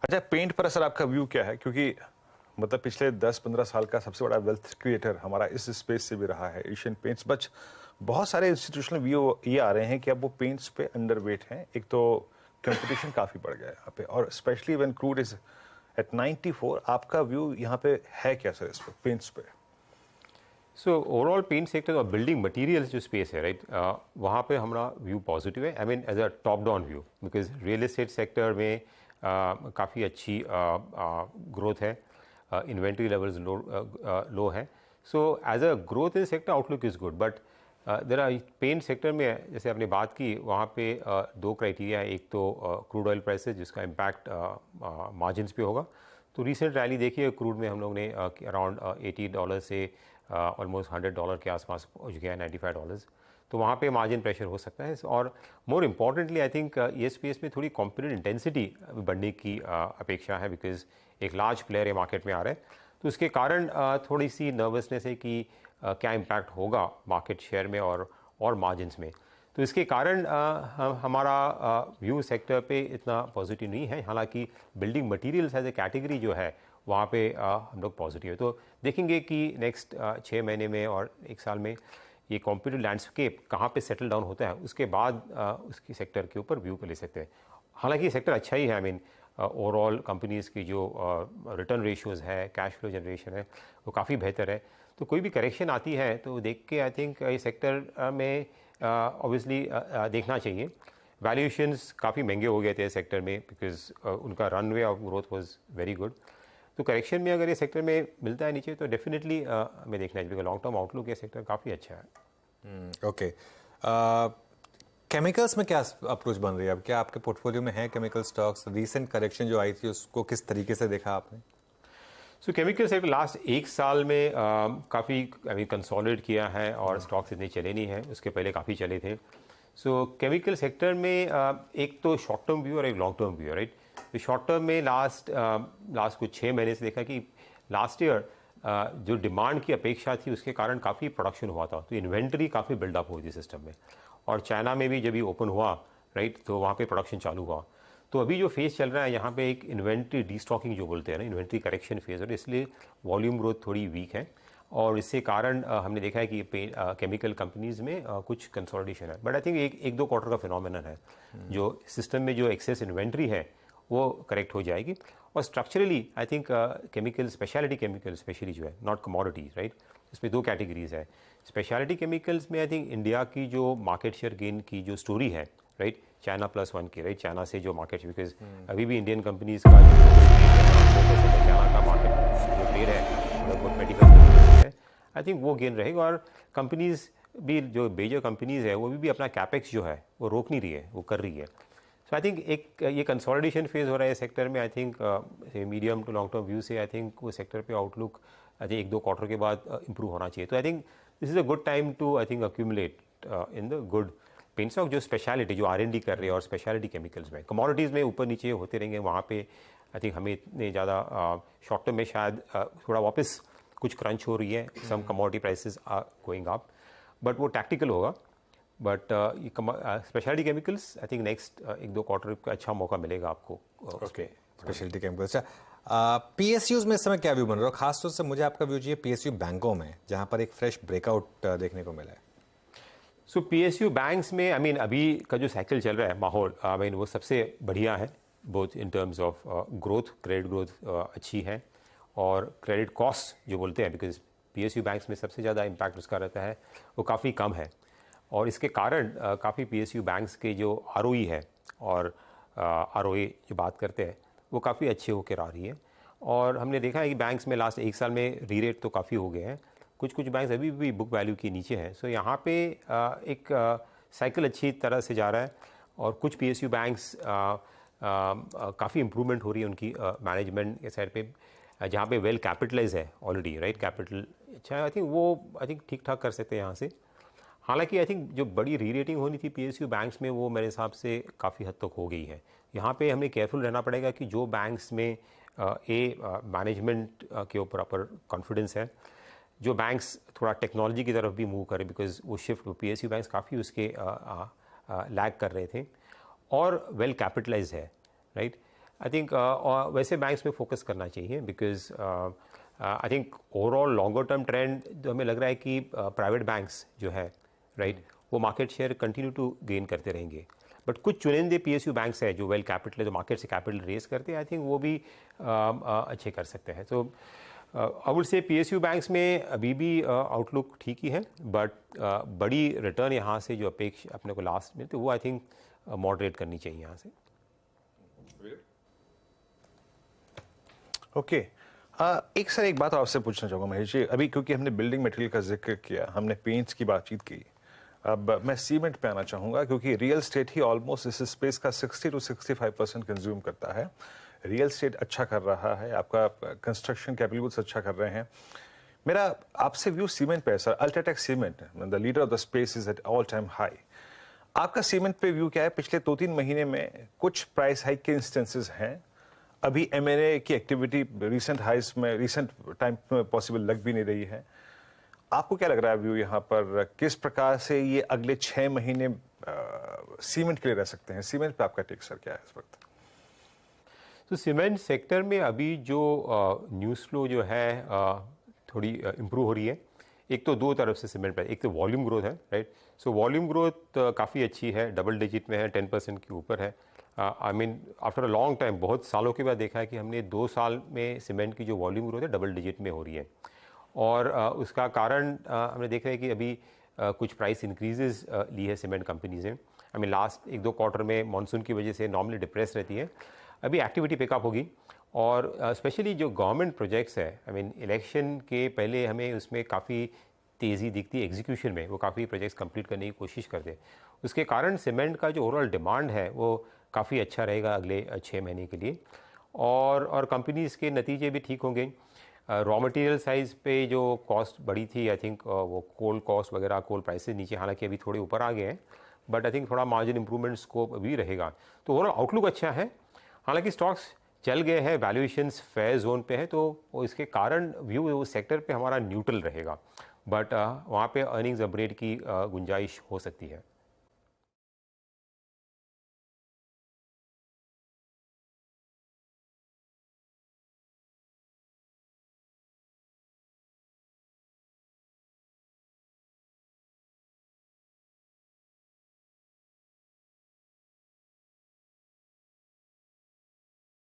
अच्छा, पेंट पर सर आपका व्यू क्या है? क्योंकि मतलब पिछले 10-15 साल का सबसे बड़ा वेल्थ क्रिएटर हमारा इस स्पेस से भी रहा है एशियन पेंट्स, बट बहुत सारे इंस्टीट्यूशनल व्यू ये आ रहे हैं कि अब वो पेंट्स पे अंडरवेट हैं। एक तो कंपटीशन काफ़ी बढ़ गया है यहाँ पे, और specially when crude is at 94। आपका व्यू यहाँ पे है क्या सर इस पे, पेंट्स पे? सो ओवरऑल पेंट सेक्टर और बिल्डिंग मटेरियल्स जो स्पेस है राइट, वहाँ पे हमारा व्यू पॉजिटिव है। I mean as a top down view, because real estate sector में काफ़ी अच्छी ग्रोथ है, इन्वेंट्री लेवल्स लो है। So as a growth in sector outlook is good, but there are paint sector में जैसे आपने बात की वहाँ पे दो क्राइटेरिया है। एक तो क्रूड ऑयल प्राइसेस जिसका इम्पैक्ट मार्जिन्स पे होगा। तो रिसेंट रैली देखिए क्रूड में हम लोग ने अराउंड $80 से ऑलमोस्ट $100 के आसपास पहुँच गया, $95। तो वहाँ पे मार्जिन प्रेशर हो सकता है। और मोर इम्पॉर्टेंटली आई थिंक ये स्पेस में थोड़ी कॉम्पिटिटिव इंटेंसिटी बढ़ने की अपेक्षा है, बिकॉज एक लार्ज प्लेयर ये मार्केट में आ रहा है। तो इसके कारण थोड़ी सी नर्वसनेस है कि क्या इम्पैक्ट होगा मार्केट शेयर में और मार्जिन्स में। तो इसके कारण हमारा व्यू सेक्टर पे इतना पॉजिटिव नहीं है। हालांकि building materials as a category जो है वहाँ पे हम लोग पॉजिटिव है। तो देखेंगे कि नेक्स्ट 6 महीने में और 1 साल में ये कॉम्पिटिटिव लैंडस्केप कहाँ पे सेटल डाउन होता है, उसके बाद उसकी सेक्टर के ऊपर व्यू कर ले सकते हैं। हालांकि ये सेक्टर अच्छा ही है। आई मीन ओवरऑल कंपनीज़ की जो रिटर्न रेशियोज़ है, कैश फ्लो जनरेशन है, वो काफ़ी बेहतर है। तो कोई भी करेक्शन आती है तो देख के आई थिंक ये सेक्टर में ऑब्वियसली देखना चाहिए। वैल्यूएशंस काफ़ी महंगे हो गए थे सेक्टर में, बिकॉज उनका runway of growth was very good. तो करेक्शन में अगर ये सेक्टर में मिलता है नीचे तो डेफिनेटली हमें देखना चाहिए, बिकॉज लॉन्ग टर्म आउटलुक ये सेक्टर काफ़ी अच्छा है। ओके, केमिकल्स में क्या अप्रोच बन रही है अब? क्या आपके पोर्टफोलियो में है केमिकल स्टॉक्स? रीसेंट करेक्शन जो आई थी उसको किस तरीके से देखा आपने? सो केमिकल सेक्टर लास्ट 1 साल में काफ़ी अभी कंसोलिडेट किया है और स्टॉक्स इतने चले नहीं हैं, उसके पहले काफ़ी चले थे। सो केमिकल सेक्टर में एक तो शॉर्ट टर्म व्यू और एक लॉन्ग टर्म व्यू, राइट। तो शॉर्ट टर्म में लास्ट कुछ 6 महीने से देखा कि लास्ट ईयर जो डिमांड की अपेक्षा थी उसके कारण काफ़ी प्रोडक्शन हुआ था, तो इन्वेंट्री काफ़ी बिल्डअप हुई थी सिस्टम में। और चाइना में भी जब ये ओपन हुआ राइट, तो वहाँ पे प्रोडक्शन चालू हुआ। तो अभी जो फेज़ चल रहा है यहाँ पे एक इन्वेंट्री डीस्टॉकिंग जो बोलते हैं ना, इन्वेंट्री करेक्शन फेज़, और इसलिए वॉल्यूम ग्रोथ थोड़ी वीक है। और इससे कारण हमने देखा है कि केमिकल कंपनीज़ में कुछ कंसोलिडेशन है। बट आई थिंक एक दो क्वार्टर का फिनोमेनन है। जो सिस्टम में जो एक्सेस इन्वेंट्री है वो करेक्ट हो जाएगी। और structurally I think chemical, speciality chemical specially जो है, नॉट कमोडिटीज राइट, इसमें दो कैटेगरीज है। स्पेशलिटी केमिकल्स में आई थिंक इंडिया की जो मार्केट शेयर गेन की जो स्टोरी है राइट, चाइना +1 की, राइट, चाइना से जो मार्केट, बिकॉज अभी भी इंडियन कंपनीज का चाइना का मार्केट जो ट्रेड है लगभग 25% है। आई थिंक वो गेन रहेगा। और कंपनीज भी जो मेजर कंपनीज है वो भी अपना कैपेक्स जो है वो रोक नहीं रही है, वो कर रही है। सो आई थिंक एक ये कंसोलिडेशन फेज हो रहा है सेक्टर में। I think medium to long term view से आई थिंक वो सेक्टर पे आउटलुक आई थिंक 1-2 क्वार्टर के बाद इंप्रूव होना चाहिए। तो I think this is a good time to I think accumulate in the good paint stock जो speciality, जो R&D कर रहे हैं, और स्पेशलिटी केमिकल्स में। कमोडिटीज़ में ऊपर नीचे होते रहेंगे, वहाँ पे आई थिंक हमें इतने ज़्यादा शॉर्ट टर्म में शायद थोड़ा वापस कुछ क्रंच हो रही है, some commodity prices are going up, but वो टैक्टिकल होगा। But specialty chemicals I think next 1-2 quarter का अच्छा मौका मिलेगा आपको। Okay, specialty chemicals. अच्छा, PSUs में इस समय क्या व्यू बन रहा है? खासतौर से मुझे आपका व्यू चाहिए PSU बैंकों में, जहाँ पर एक फ्रेश ब्रेकआउट देखने को मिला है। सो PSU बैंक्स में आई मीन अभी का जो साइकिल चल रहा है माहौल, आई मीन वो सबसे बढ़िया है, both in terms of growth, credit growth अच्छी है, और क्रेडिट कॉस्ट जो बोलते हैं, बिकॉज PSU बैंक्स में सबसे ज़्यादा इम्पैक्ट उसका रहता है, वो काफ़ी कम है। और इसके कारण काफ़ी PSU बैंक्स के जो ROE है और ROA जो बात करते हैं वो काफ़ी अच्छे होकर आ रही है। और हमने देखा है कि बैंक्स में लास्ट 1 साल में री रेट तो काफ़ी हो गए हैं, कुछ बैंक्स अभी भी बुक वैल्यू के नीचे हैं। सो यहाँ पे एक साइकिल अच्छी तरह से जा रहा है, और कुछ PSU बैंक्स काफ़ी इम्प्रूवमेंट हो रही है उनकी मैनेजमेंट के साइड पे, जहाँ पे वेल कैपिटलाइज है ऑलरेडी, राइट, कैपिटल अच्छा है। आई थिंक ठीक ठाक कर सकते हैं यहाँ से। हालांकि आई थिंक जो बड़ी री रेटिंग होनी थी PSU बैंक्स में वो मेरे हिसाब से काफ़ी हद तक हो गई है। यहाँ पे हमें केयरफुल रहना पड़ेगा कि जो बैंक्स में मैनेजमेंट के ऊपर प्रॉपर कॉन्फिडेंस है, जो बैंक्स थोड़ा टेक्नोलॉजी की तरफ भी मूव करें, बिकॉज वो शिफ्ट PSU बैंक्स काफ़ी उसके लैग कर रहे थे, और वेल कैपिटलाइज है, राइट। आई थिंक वैसे बैंक्स में फोकस करना चाहिए because I think overall longer term trend जो हमें लग रहा है कि प्राइवेट बैंक्स जो है राइट वो market share continue to gain करते रहेंगे, बट कुछ चुनिंदे PSU बैंक्स हैं जो वेल कैपिटल है, जो मार्केट से कैपिटल रेज करते हैं, आई थिंक वो भी अच्छे कर सकते हैं। तो I would say PSU banks में अभी भी आउटलुक ठीक ही है, बट बड़ी रिटर्न यहाँ से जो अपेक्षा अपने को लास्ट में तो वो आई थिंक मॉडरेट करनी चाहिए यहाँ से। ओके एक बात आपसे पूछना चाहूँगा महेश जी, अभी क्योंकि हमने बिल्डिंग मटेरियल का जिक्र किया, हमने पेंट्स की बातचीत की, अब मैं सीमेंट पे आना चाहूँगा क्योंकि रियल स्टेट ही ऑलमोस्ट इस स्पेस का 60 to 65% कंज्यूम करता है। रियल स्टेट अच्छा कर रहा है, आपका कंस्ट्रक्शन कैपिटल गुड्स अच्छा कर रहे हैं। मेरा आपसे व्यू सीमेंट पे है sir. UltraTech cement the leader of the space is at all time high. आपका सीमेंट पे व्यू क्या है? पिछले 2-3 महीने में कुछ प्राइस हाइक के इंस्टेंसेस हैं, अभी M&A की एक्टिविटी रिसेंट हाइज में रिसेंट टाइम में पॉसिबल लग भी नहीं रही है। आपको क्या लग रहा है व्यू यहाँ पर, किस प्रकार से ये अगले 6 महीने सीमेंट के लिए रह सकते हैं? सीमेंट पे आपका टेक सर क्या है इस वक्त? तो सीमेंट सेक्टर में अभी जो न्यूज़ फ्लो जो है थोड़ी इम्प्रूव हो रही है। एक तो दो तरफ से सीमेंट पर, एक तो वॉल्यूम ग्रोथ है राइट। सो वॉल्यूम ग्रोथ काफ़ी अच्छी है, डबल डिजिट में है, 10% के ऊपर है। I mean after a long time, बहुत सालों के बाद देखा है कि हमने 2 साल में सीमेंट की जो वॉल्यूम ग्रोथ है डबल डिजिट में हो रही है। और उसका कारण हमने देखा है कि अभी कुछ प्राइस इंक्रीजेज ली है सीमेंट कंपनीज ने। आई मीन लास्ट 1-2 क्वार्टर में मानसून की वजह से नॉर्मली डिप्रेस रहती है, अभी एक्टिविटी पिकअप होगी। और स्पेशली जो गवर्नमेंट प्रोजेक्ट्स है, आई मीन इलेक्शन के पहले हमें उसमें काफ़ी तेज़ी दिखती है एग्जीक्यूशन में, वो काफ़ी प्रोजेक्ट्स कंप्लीट करने की कोशिश करते हैं। उसके कारण सीमेंट का जो ओवरऑल डिमांड है वो काफ़ी अच्छा रहेगा अगले 6 महीने के लिए। और कंपनीज़ के नतीजे भी ठीक होंगे। रॉ मटेरियल साइज़ पे जो कॉस्ट बढ़ी थी, आई थिंक वो कोल कॉस्ट वगैरह, कोल प्राइसेस नीचे हालांकि अभी थोड़े ऊपर आ गए हैं, बट आई थिंक थोड़ा मार्जिन इंप्रूवमेंट स्कोप भी रहेगा। तो ओवरऑल आउटलुक अच्छा है। हालांकि स्टॉक्स चल गए हैं, वैल्यूएशंस फेयर जोन पे है, तो इसके कारण व्यू उस सेक्टर पे हमारा न्यूट्रल रहेगा, बट वहाँ पे अर्निंग्स अपग्रेड की गुंजाइश हो सकती है।